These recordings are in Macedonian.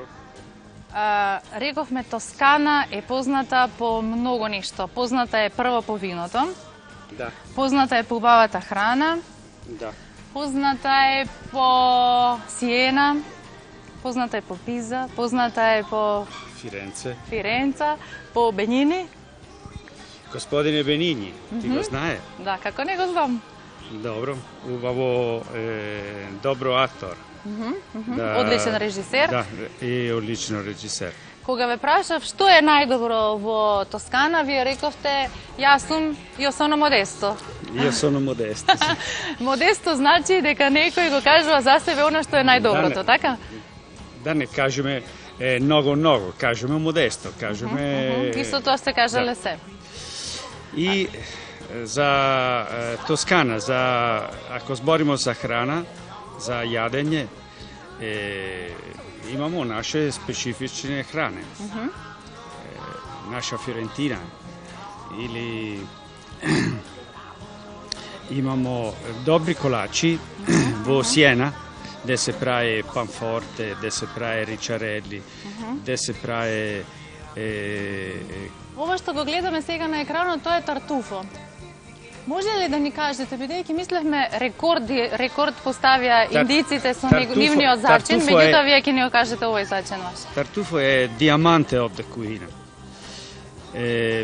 Добро. Рековме Тоскана е позната по многу нешто. Позната е прво по виното. Да. Позната е по убавата храна. Да. Позната е по Сиена. Позната е по Пиза. Позната е по Фиренца. По Бенини. Господине Бенини, ти го знае? Да, како не го знам. Добро, убаво, добро актор. Да, одличен режисер. Да, и одлично режисер. Кога ве прашав што е најдобро во Тоскана, вие рековте јас сум io sono Modesto. Io sono Modesto. Modesto значи дека некој го кажува за себе она што е најдоброто, така? Да не кажеме многу, кажеме Modesto, кажеме... Исто тоа сте кажале се. И за Тоскана, ако збориме за храна, за јадење, имамо наше специфични хране. Наша Фиорентина. Или имамо добри колачи во Сиена, де се прави панфорте, де се прави ричарели, де се прави... Ова што го гледаме сега на екранот, тоа е тартуфо. Може ли да ни кажете, бидејќи мислевме рекорд поставија индиците со нивниот зачин, меѓутоа вие ќе ни го кажете овој зачин ваш. Тартуфо е диаманте од куина.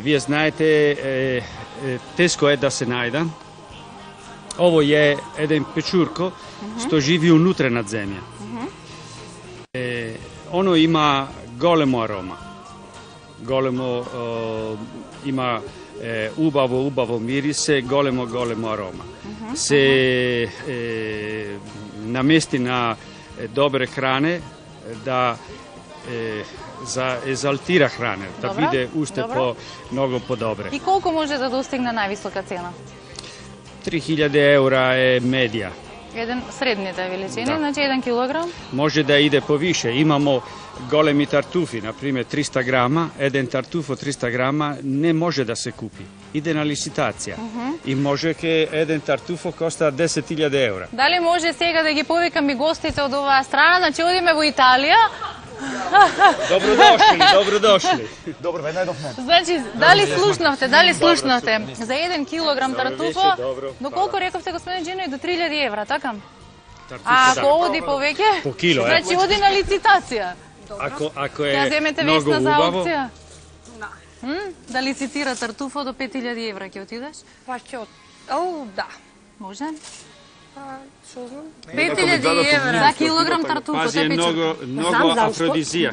Вие знаете, теско е да се најда. Ово е еден печурко што живи унутре над земја. Оно има големо арома. Големо има убаво мирисе, големо арома. Се намести на добре хране да езалтира хране, да биде уште многу подобре. И колку може да достигне највисока цена? 3000 евра е медија. Еден средните величини, значи 1 килограм? Може да иде повише. Имамо големи тартуфи, например 300 грама, еден тартуф од 300 грама не може да се купи. Иде на лиситација. И може ке еден тартуфо коста 10.000 евра. Дали може сега да ги повикам и гостите од оваа страна, значи одиме во Италија? Добродошли. Добро, веднага до мене. Значи, дали слушнавте? За 1 килограм тартуфо, до колку рековте, господин Джино, и до 3000 евра, така? А ако оди повеќе? По кило, значи, оди на лицитација. Ако е ја земете многу весна за убаво... аукција? Да лицитира тартуфо до 5000 евра, ќе отидеш? Па ќе да. Може? Што знам? 5000 евра за килограм тартуфо, Пази, е многу афродизија.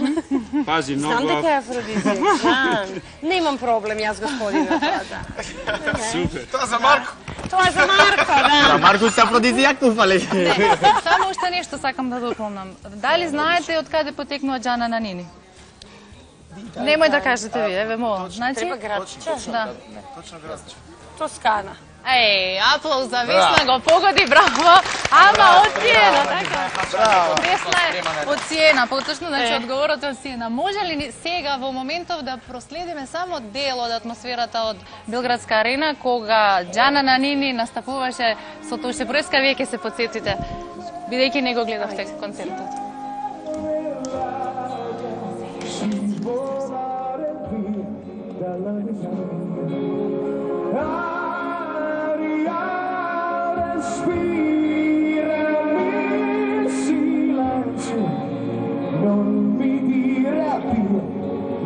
Пази, многу... Знам дека е афродизија, знам. Не имам проблем, јас господине, тоа да. Супер. Тоа за Марко. Тоа за Марко, да. За Марко се афродизијак туфале. Само уште нешто сакам да дополнам. Дали знаете од каде потекнува Џана Нанини? Немој да кажете вие, еве молам. Значи, Треба градче. да. Точно градче. Тоскана. Аплауз за Весна, го погоди, браво. Ама од Сиена, така? Весна е од Сиена, поточно, значи одговорот е од Сиена. Може ли сега во моментов да проследиме само дел од атмосферата од Белградска арена, кога Џана Нанини настапуваше со Тошебројска, вие ќе се потсетите, бидејќи не го гледавте концертот.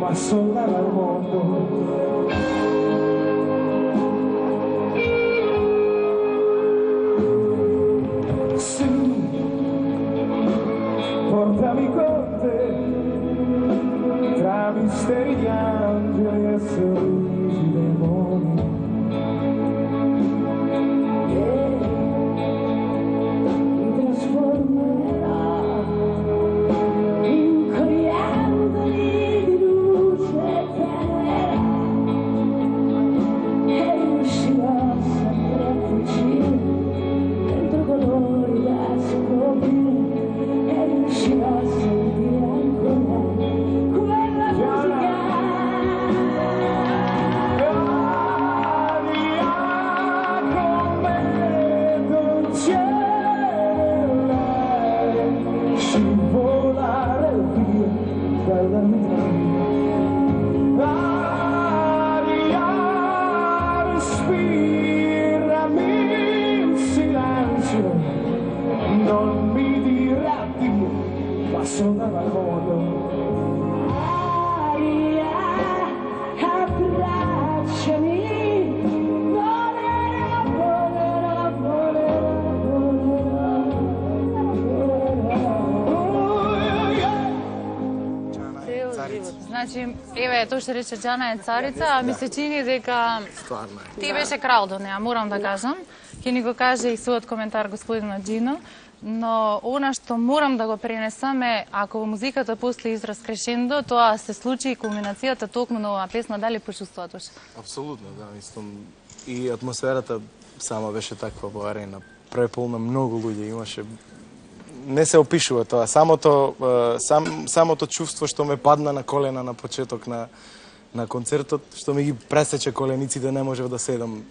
Ma solleva il mondo. Sì, portami con te tra misteri di angeli e sorrisi demoni. Mi trasformerà in coriandoli di luce tenera e riuscirò sempre a fuggire dentro colori da scoprire e riuscirò a sentire ancora quella musica. perdonami. Aria, respirami in silenzio, non mi dire addio, passo da balcone. Aria, abbracciami, volerò, volerò, volerò, Значи, еве, тоа што рече Џана е царица, а ми се чини дека ти беше крал до неа, морам да кажам. Ќе ни го каже и својот коментар господинот Џино, но она што морам да го пренесам е, ако во музиката после израз крешендо, тоа се случи и кулминацијата токму на оваа песна, дали почувствуваш? Апсолутно, да, мислам. И атмосферата сама беше таква во арена, преполна, многу луѓе имаше. Не се опишува тоа, самото чувство што ме падна на колена на почеток на концертот, што ми ги пресече колениците, не можев да седам.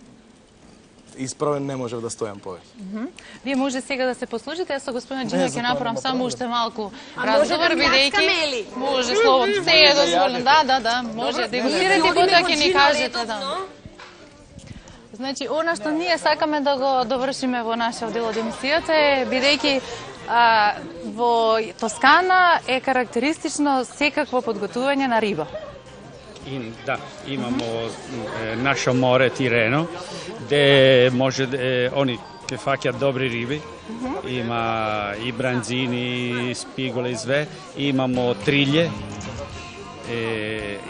Исправен не можев да стојам повеќе. Вие може сега да се послушате, со господинот Џино ќе направам само уште малку разговор, бидејќи може слободно, се е дозволено, да, може дегустирате и потоа ќе ни кажете, да. Значи, она што ние сакаме да го довршиме во нашиот дел од емисијата е, бидејќи во Тоскана е карактеристично секакво подготување на риба. Да, имамо наше море Тирено, где може они ќе фаќаат добри риби. Има и бранзини, спиголе и све. Имамо трилје,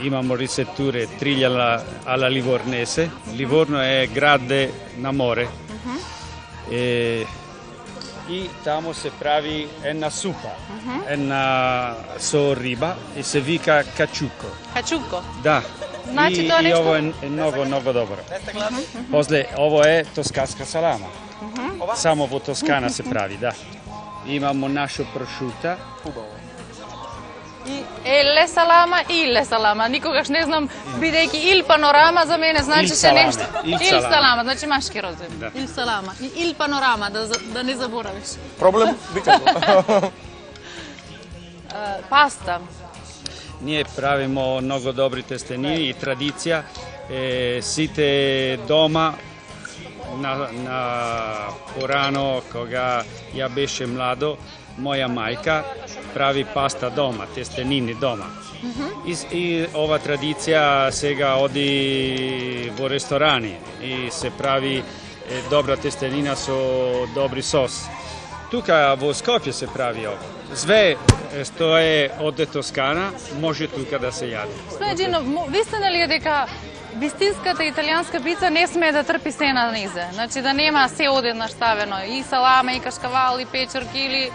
имамо рисетуре трилја alla livornese. Livorno è grande на море. И тамо се прави една супа, една со риба и се вика качуко. Качуко? Да. Значи тоа нешто? И ово е многу добро. После ово е тосканска салама. Само во Тоскана се прави, да. Имамо нашо прошута. Еле салама, никогаш не знам, бидејќи ил панорама за мене значеше нешто. Ил салама, значи машки розови. Ил салама и ил панорама, да не заборавиш. Проблем, викако. Паста. Ние правимо многу добри тестенини и традиција. Сите дома на порано, кога ја беше младо, моја мајка прави паста дома, тестенини дома. И ова традиција сега оди во ресторани и се прави добра тестенина со добри сос. Тука во Скопје се прави ова. Све што е од Тоскана може тука да се јаде. Џино, вистина ли е дека вистинската италијанска пица не смее да трпи се на низе? Значи да нема се одеднаш ставено, и салама, и кашкавал, и печурки, или...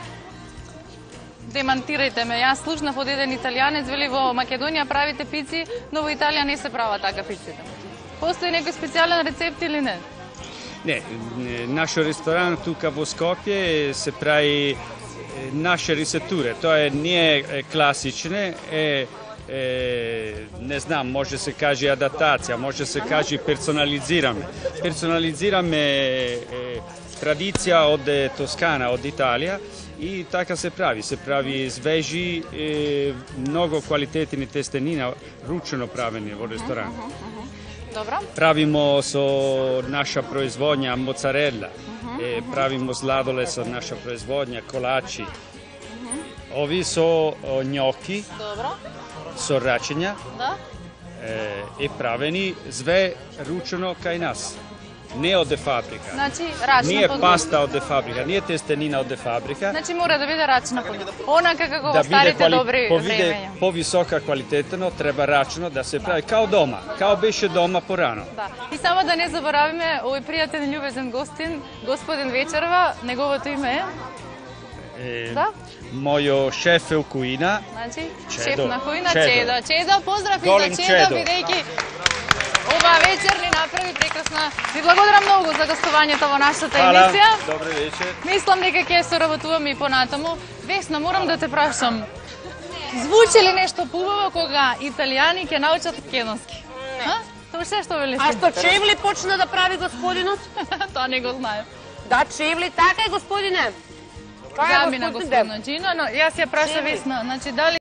Демантирајте ме, јас слушнав од еден италијанец, вели во Македонија правите пици, но во Италија не се права така пиците. Постои некој специјален рецепт или не? Не, нашо ресторан тука во Скопје се прави наше рецептуре. Тоа не е класичне, не знам, може се каже адаптација, може се каже персонализираме. Персонализираме традиција од Тоскана, од Италија, и така се прави свежи, многу квалитетни тестенина, ручно правени во ресторан. Добро. Правимо со наша производња моцарела, правимо сладолед со наша производња, колачи. Ови со њоки, со рачиња, е правени све ручно кај нас. Не од фабрика. Значи, рачна Ние паста од фабрика, ние тестенина од фабрика. Значи мора да биде рачна подготовка. Онака како во старите добри времења. Повисока квалитетно, треба рачно да се прави као дома, као беше дома порано. Да. И само да не заборавиме, овој пријатен љубезен гостин, господин Вечерва, неговото име е? Да? Мојо шеф е Куина. Значи, Чедо. шеф на Куина, Чедо, поздрав и за Чедо, бидејќи ова вечер ни направи прекрасна. Ви благодарам многу за гостувањето во нашата емисија. Добре вечер. Мислам дека ќе соработуваме и понатаму. Весна, морам да те прашам. Звучи ли нешто поубаво кога италијани ќе научат македонски? Тоа што велиш? А што чевли почна да прави господинот? Тоа не го знаем. Да, чевли, така е, господине. Замина господинот Џино, но јас ја праша Весна, значи дали